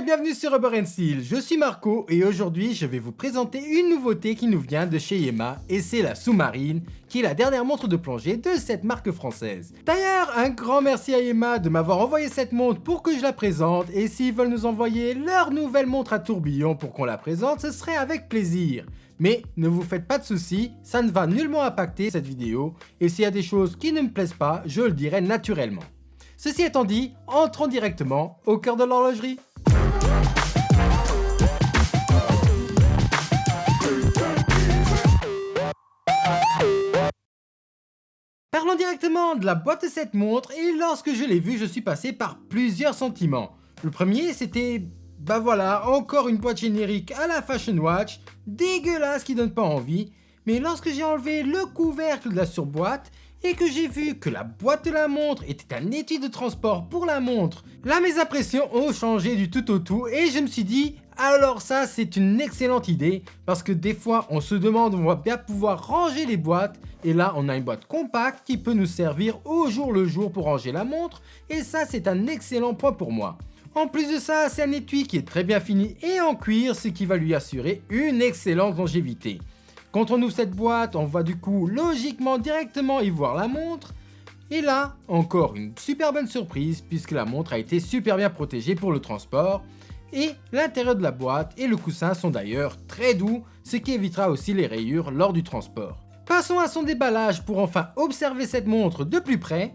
et bienvenue sur Rubber & Steel, je suis Marco et aujourd'hui je vais vous présenter une nouveauté qui nous vient de chez Yema et c'est la sous-marine qui est la dernière montre de plongée de cette marque française. D'ailleurs un grand merci à Yema de m'avoir envoyé cette montre pour que je la présente et s'ils veulent nous envoyer leur nouvelle montre à tourbillon pour qu'on la présente, ce serait avec plaisir. Mais ne vous faites pas de soucis, ça ne va nullement impacter cette vidéo et s'il y a des choses qui ne me plaisent pas, je le dirai naturellement. Ceci étant dit, entrons directement au cœur de l'horlogerie. Parlons directement de la boîte de cette montre et lorsque je l'ai vue, je suis passé par plusieurs sentiments. Le premier c'était, bah voilà, encore une boîte générique à la Fashion Watch, dégueulasse qui donne pas envie, mais lorsque j'ai enlevé le couvercle de la surboîte et que j'ai vu que la boîte de la montre était un étui de transport pour la montre, là mes impressions ont changé du tout au tout et je me suis dit alors ça c'est une excellente idée parce que des fois on se demande où on va bien pouvoir ranger les boîtes et là on a une boîte compacte qui peut nous servir au jour le jour pour ranger la montre et ça c'est un excellent point pour moi. En plus de ça, c'est un étui qui est très bien fini et en cuir, ce qui va lui assurer une excellente longévité. Quand on ouvre cette boîte, on va du coup logiquement directement y voir la montre. Et là, encore une super bonne surprise puisque la montre a été super bien protégée pour le transport. Et l'intérieur de la boîte et le coussin sont d'ailleurs très doux, ce qui évitera aussi les rayures lors du transport. Passons à son déballage pour enfin observer cette montre de plus près.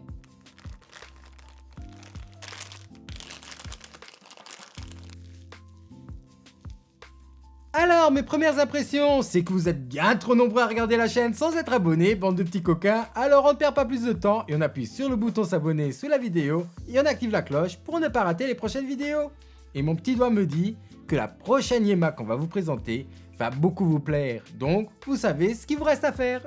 Alors mes premières impressions, c'est que vous êtes bien trop nombreux à regarder la chaîne sans être abonnés, bande de petits coquins, alors on ne perd pas plus de temps et on appuie sur le bouton s'abonner sous la vidéo et on active la cloche pour ne pas rater les prochaines vidéos. Et mon petit doigt me dit que la prochaine Yema qu'on va vous présenter va beaucoup vous plaire, donc vous savez ce qu'il vous reste à faire.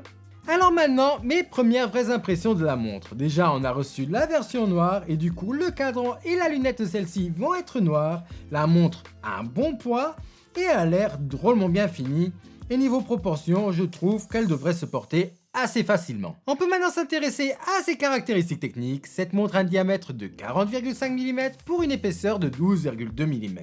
Alors maintenant, mes premières vraies impressions de la montre. Déjà, on a reçu la version noire et du coup, le cadran et la lunette de celle-ci vont être noirs. La montre a un bon poids et a l'air drôlement bien finie. Et niveau proportion, je trouve qu'elle devrait se porter assez facilement. On peut maintenant s'intéresser à ses caractéristiques techniques. Cette montre a un diamètre de 40,5 mm pour une épaisseur de 12,2 mm.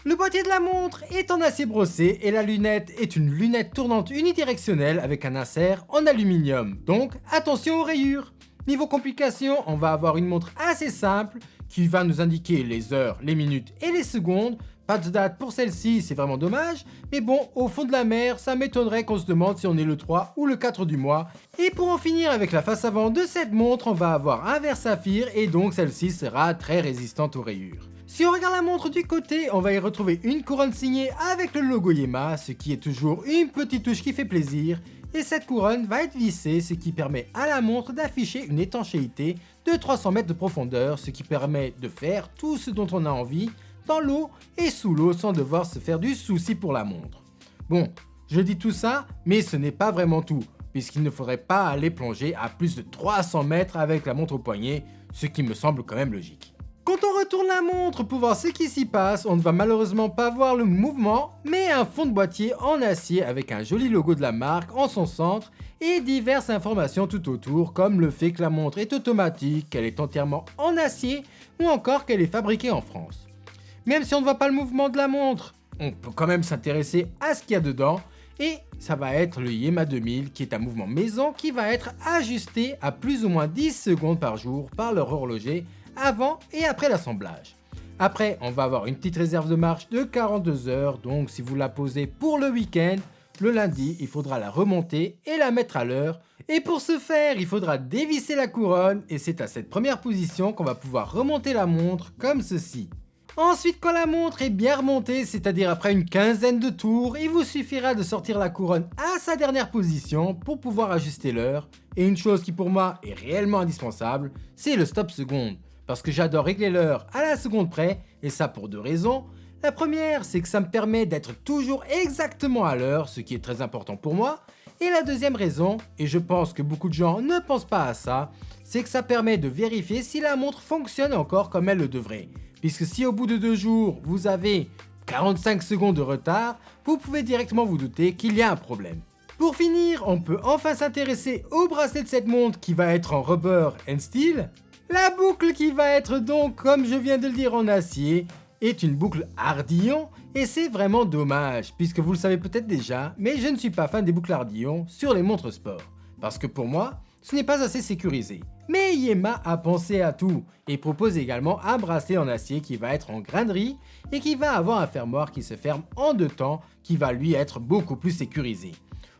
Le boîtier de la montre est en acier brossé et la lunette est une lunette tournante unidirectionnelle avec un insert en aluminium, donc attention aux rayures. Niveau complications, on va avoir une montre assez simple qui va nous indiquer les heures, les minutes et les secondes. Pas de date pour celle-ci, c'est vraiment dommage, mais bon, au fond de la mer, ça m'étonnerait qu'on se demande si on est le 3 ou le 4 du mois. Et pour en finir avec la face avant de cette montre, on va avoir un verre saphir et donc celle-ci sera très résistante aux rayures. Si on regarde la montre du côté, on va y retrouver une couronne signée avec le logo Yema, ce qui est toujours une petite touche qui fait plaisir. Et cette couronne va être vissée, ce qui permet à la montre d'afficher une étanchéité de 300 mètres de profondeur, ce qui permet de faire tout ce dont on a envie dans l'eau et sous l'eau sans devoir se faire du souci pour la montre. Bon, je dis tout ça, mais ce n'est pas vraiment tout, puisqu'il ne faudrait pas aller plonger à plus de 300 mètres avec la montre au poignet, ce qui me semble quand même logique. Quand on retourne la montre pour voir ce qui s'y passe, on ne va malheureusement pas voir le mouvement, mais un fond de boîtier en acier avec un joli logo de la marque en son centre et diverses informations tout autour, comme le fait que la montre est automatique, qu'elle est entièrement en acier ou encore qu'elle est fabriquée en France. Même si on ne voit pas le mouvement de la montre, on peut quand même s'intéresser à ce qu'il y a dedans et ça va être le Yema 2000 qui est un mouvement maison qui va être ajusté à plus ou moins 10 secondes par jour par leur horloger avant et après l'assemblage. Après, on va avoir une petite réserve de marche de 42 heures, donc si vous la posez pour le week-end, le lundi, il faudra la remonter et la mettre à l'heure. Et pour ce faire, il faudra dévisser la couronne et c'est à cette première position qu'on va pouvoir remonter la montre comme ceci. Ensuite, quand la montre est bien remontée, c'est-à-dire après une quinzaine de tours, il vous suffira de sortir la couronne à sa dernière position pour pouvoir ajuster l'heure. Et une chose qui pour moi est réellement indispensable, c'est le stop seconde. Parce que j'adore régler l'heure à la seconde près, et ça pour deux raisons. La première, c'est que ça me permet d'être toujours exactement à l'heure, ce qui est très important pour moi. Et la deuxième raison, et je pense que beaucoup de gens ne pensent pas à ça, c'est que ça permet de vérifier si la montre fonctionne encore comme elle le devrait. Puisque si au bout de 2 jours, vous avez 45 secondes de retard, vous pouvez directement vous douter qu'il y a un problème. Pour finir, on peut enfin s'intéresser au bracelet de cette montre qui va être en Rubber & Steel, la boucle qui va être donc, comme je viens de le dire, en acier, est une boucle Ardillon et c'est vraiment dommage puisque vous le savez peut-être déjà, mais je ne suis pas fan des boucles Ardillon sur les montres sport parce que pour moi, ce n'est pas assez sécurisé. Mais Yema a pensé à tout et propose également un bracelet en acier qui va être en grainerie et qui va avoir un fermoir qui se ferme en 2 temps qui va lui être beaucoup plus sécurisé.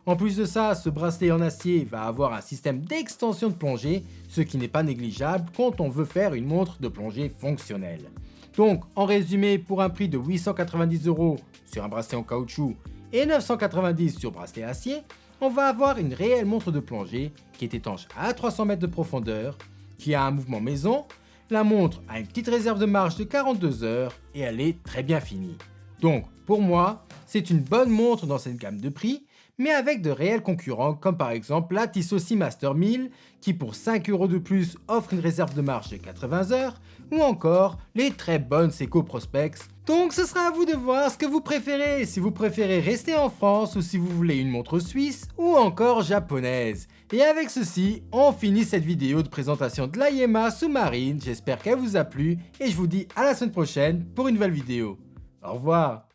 En plus de ça, ce bracelet en acier va avoir un système d'extension de plongée, ce qui n'est pas négligeable quand on veut faire une montre de plongée fonctionnelle. Donc en résumé, pour un prix de 890 € sur un bracelet en caoutchouc et 990 € sur bracelet acier, on va avoir une réelle montre de plongée qui est étanche à 300 mètres de profondeur, qui a un mouvement maison, la montre a une petite réserve de marche de 42 heures et elle est très bien finie. Donc pour moi, c'est une bonne montre dans cette gamme de prix, mais avec de réels concurrents comme par exemple la Tissot Seamaster 1000 qui pour 5 € de plus offre une réserve de marche de 80 heures, ou encore les très bonnes Seiko Prospex. Donc ce sera à vous de voir ce que vous préférez, si vous préférez rester en France ou si vous voulez une montre suisse ou encore japonaise. Et avec ceci, on finit cette vidéo de présentation de la Yema sous-marine, j'espère qu'elle vous a plu et je vous dis à la semaine prochaine pour une nouvelle vidéo. Au revoir.